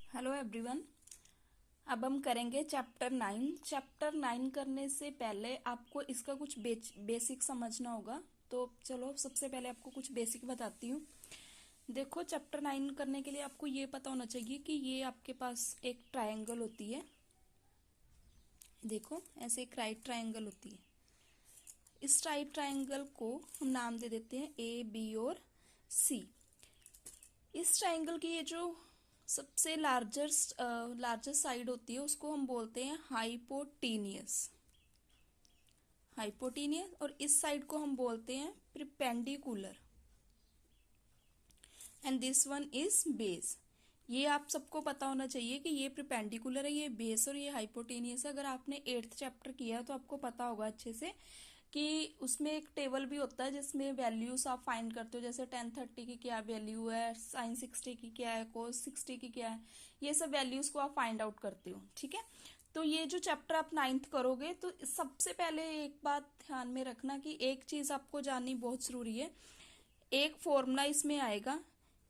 Hello everyone. अब हम करेंगे चैप्टर 9। चैप्टर 9 करने से पहले आपको इसका कुछ बेसिक समझना होगा। तो चलो सबसे पहले आपको कुछ बेसिक बताती हूँ। देखो, चैप्टर 9 करने के लिए आपको ये पता होना चाहिए कि ये आपके पास एक ट्रायंगल होती है। देखो, ऐसे एक राइट ट्रायंगल होती है। इस राइट ट्रायंगल को हम नाम दे देते हैं ए, बी और सी। इस ट्रायंगल की ये जो सबसे लार्जेस्ट साइड होती है उसको हम बोलते हैं हाइपोटेनियस। और इस साइड को हम बोलते हैं perpendicular and this one is base. ये आप सबको पता होना चाहिए कि ये परपेंडिकुलर है, ये बेस और ये हाइपोटेनियस है। अगर आपने 8th चैप्टर किया तो आपको पता होगा अच्छे से कि उसमें एक टेबल भी होता है जिसमें वैल्यूज आप फाइंड करते हो, जैसे tan 30 की क्या वैल्यू है, sin 60 की क्या है, cos 60 की क्या है। ये सब वैल्यूज को आप फाइंड आउट करते हो। ठीक है, तो ये जो चैप्टर आप 9th करोगे तो सबसे पहले एक बात ध्यान में रखना कि एक चीज आपको जाननी बहुत जरूरी है। एक फॉर्मूला इसमें आएगा,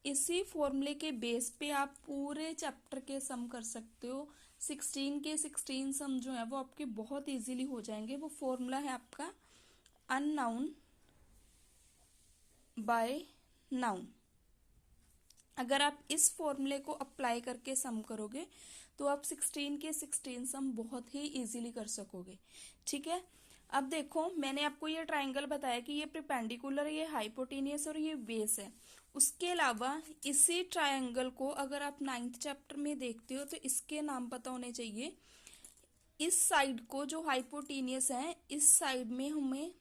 इसी फॉर्मूले के बेस पे आप पूरे चैप्टर के सम कर सकते हो। 16 के 16 सम जो है वो आपके बहुत इजीली हो जाएंगे। वो फॉर्मूला है आपका अननाउन बाय नाउन। अगर आप इस फॉर्मूले को अप्लाई करके सम करोगे तो आप 16 के 16 सम बहुत ही इजीली कर सकोगे। ठीक है, अब देखो, मैंने आपको ये ट्राइंगल बताया कि ये परपेंडिकुलर, ये हाइपोटेनियस और ये बेस है। उसके अलावा इसी ट्राइंगल को अगर आप 9th चैप्टर में देखते हो तो इसके नाम पता होने चाहिए। इस साइड को जो हाइपोटेनियस है, इस साइड में हमें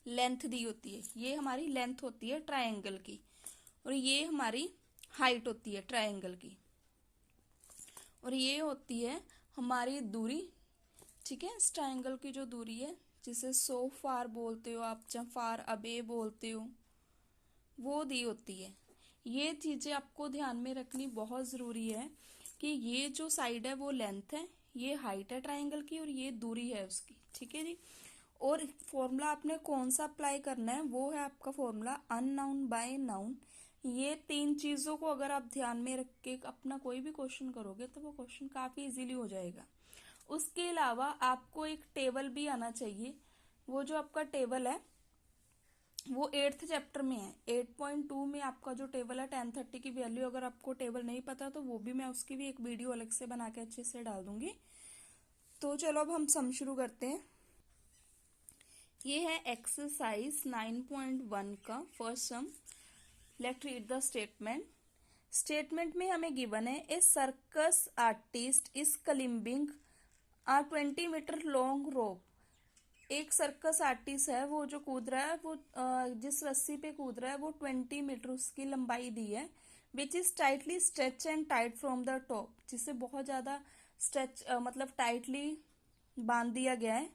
लेंथ दी होती है। ये हमारी लेंथ होती है ट्राइंगल की और ये हमारी हाइट होती है ट्राइंगल की और ये होती है हमारी दूरी। ठीक है, इस ट्राइंगल की जो दूरी है जिसे सो फार बोलते हो आप, जहाँ फार अबे बोलते हो, वो दी होती है। ये चीजें आपको ध्यान में रखनी बहुत जरूरी है कि ये जो साइड है वो लेंथ है, ये हाइट है ट्राइंगल की और ये दूरी है उसकी। ठीक है जी। और फॉर्मूला आपने कौन सा अप्लाई करना है, वो है आपका फॉर्मूला अननाउन बाय नाउन। ये तीन चीजों को अगर आप ध्यान में रख के अपना कोई भी क्वेश्चन करोगे तो वो क्वेश्चन काफी इजीली हो जाएगा। उसके अलावा आपको एक टेबल भी आना चाहिए। वो जो आपका टेबल है वो 8th चैप्टर में है। 8.2 में आपका जो टेबल है tan 30 की वैल्यू, अगर आपको टेबल नहीं पता तो वो भी मैं उसकी भी एक वीडियो अलग से बना के अच्छे से डाल दूंगी। तो चलो अब हम सम शुरू करते हैं। ये है एक्सरसाइज 9.1 का first sum. Let read the statement. Statement में हमें गिवन है a circus artist is climbing a 20 metre long rope. एक सर्कस आर्टिस्ट है, वो जो कूद रहा है, वो जिस रस्सी पे कूद रहा है वो 20 मीटर उसकी लंबाई दी है। Which is tightly stretch and tight from the top, जिसे बहुत ज्यादा स्ट्रेच मतलब टाइटली बांध दिया गया है।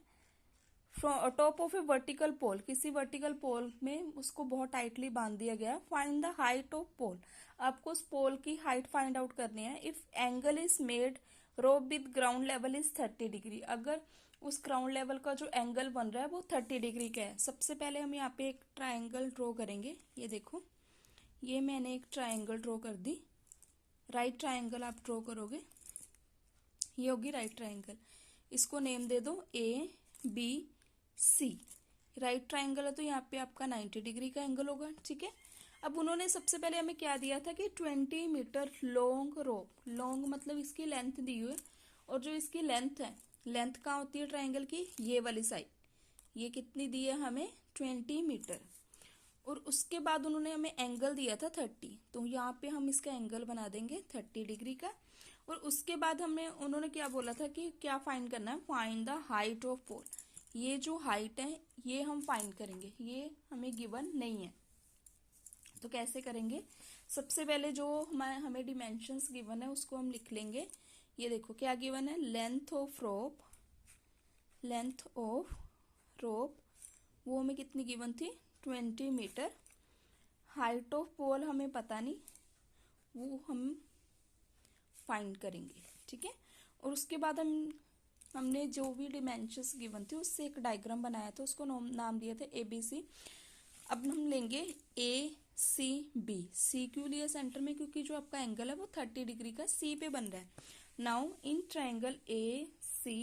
Top of a vertical pole, किसी वर्टिकल पोल में उसको बहुत टाइटली बांध दिया गया है। फाइंड द हाइट ऑफ पोल, आपको उस पोल की हाइट फाइंड आउट करनी है। If angle is made rope with ground level is 30 degree, अगर उस ग्राउंड लेवल का जो एंगल बन रहा है वो 30 डिग्री का है। सबसे पहले हम यहाँ पे एक ट्राइंगल ड्रॉ करेंगे। ये देखो, ये मैंने एक ट्राइंगल ड्रॉ कर दी। राइट ट्राइंगल आप ड्रॉ करोगे, ये होगी राइट ट्राइंगल। इसको नेम दे दो A B C. Right triangle है तो यहाँ पे आपका 90 डिग्री का एंगल होगा। ठीक है, अब उन्होंने सबसे पहले हमें क्या दिया था कि 20 मीटर लॉन्ग रोप, लॉन्ग मतलब इसकी लेंथ दी हुई है और जो इसकी लेंथ है, लेंथ कहाँ होती है ट्राइंगल की, ये वाली साइड, ये कितनी दी है हमें 20 मीटर। और उसके बाद उन्होंने हमें एंगल दिया था 30, तो यहाँ पे हम इसका एंगल बना देंगे 30 डिग्री का। और उसके बाद हमें उन्होंने क्या बोला था कि क्या फाइंड करना है, फाइंड द हाइट ऑफ पोल। ये जो हाइट है ये हम फाइंड करेंगे, ये हमें गिवन नहीं है तो कैसे करेंगे। सबसे पहले जो हमें डिमेंशंस गिवन है उसको हम लिख लेंगे। ये देखो क्या गिवन है, length of rope, length of rope वो हमें कितनी गिवन थी 20 मीटर। हाइट ऑफ पोल हमें पता नहीं, वो हम फाइंड करेंगे। ठीक है, और उसके बाद हमने जो भी डिमेंशंस गिवन थी उससे एक डायग्राम बनाया था, उसको नाम दिया था ABC। अब हम लेंगे ए सी बी। सी क्यों लिया सेंटर में? क्योंकि जो आपका एंगल है वो 30 डिग्री का सी पे बन रहा है। Now in triangle A C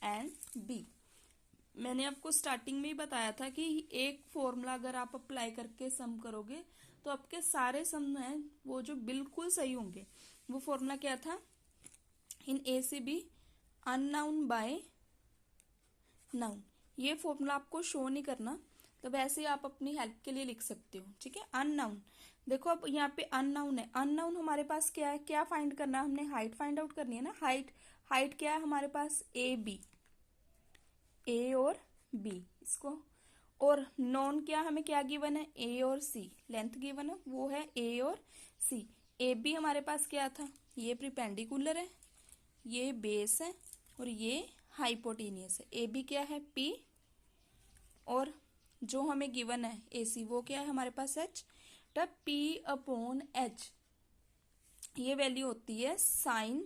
and B, मैंने आपको स्टार्टिंग में ही बताया था कि एक फॉर्मूला अगर आप अप्लाई करके सम करोगे तो आपके सारे सम हैं वो जो बिल्कुल सही होंगे। वो फॉर्मूला क्या था? In A C B unknown by known. ये फॉर्मूला आपको शो नहीं करना, तो वैसे ही आप अपनी हेल्प के लिए लिख सकते हो, ठीक है। अननाउन, देखो अब यहाँ पे अननाउन है। अननाउन हमारे पास क्या है? क्या फाइंड करना है हमने? हाइट फाइंड आउट करनी है ना। हाइट क्या है हमारे पास? ए बी, ए और बी इसको। और नॉन क्या हमें क्या गिवन है? ए और सी। लेंथ गिवन है वो है ए और सी। ए बी हमारे पास क्या था? ये प्रिपेंडिकुलर है, ये बेस है और ये हाइपोटेनियस है। ए बी क्या है? पी। और जो हमें गिवन है ए सी वो क्या है हमारे पास? एच। तब पी अपॉन एच ये वैल्यू होती है साइन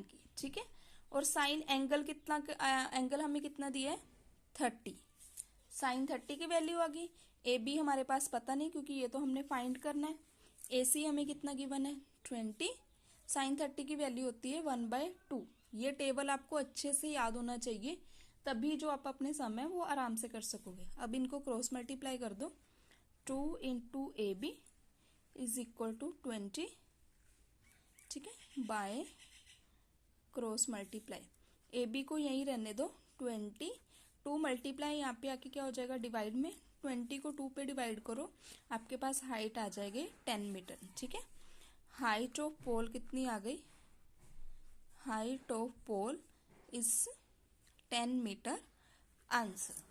की, ठीक है। और साइन एंगल कितना, एंगल हमें कितना दिया है? 30। साइन 30 की वैल्यू आ गई। ए बी हमारे पास पता नहीं क्योंकि ये तो हमने फाइंड करना है। ए सी हमें कितना गिवन है? 20। साइन 30 की वैल्यू होती है 1/2। ये टेबल आपको अच्छे से याद होना चाहिए, तभी जो आप अपने सम है वो आराम से कर सकोगे। अब इनको क्रॉस मल्टीप्लाई कर दो। 2 into A B is equal to 20, ठीक है, by cross multiply. A B को यहीं रहने दो 20। 2 मल्टीप्लाई यहाँ पे आके क्या हो जाएगा? डिवाइड में। 20 को 2 पे डिवाइड करो, आपके पास हाइट आ जाएगी 10 मीटर, ठीक है। हाइट ऑफ पोल कितनी आ गई? Height of pole is 10 metre. Answer.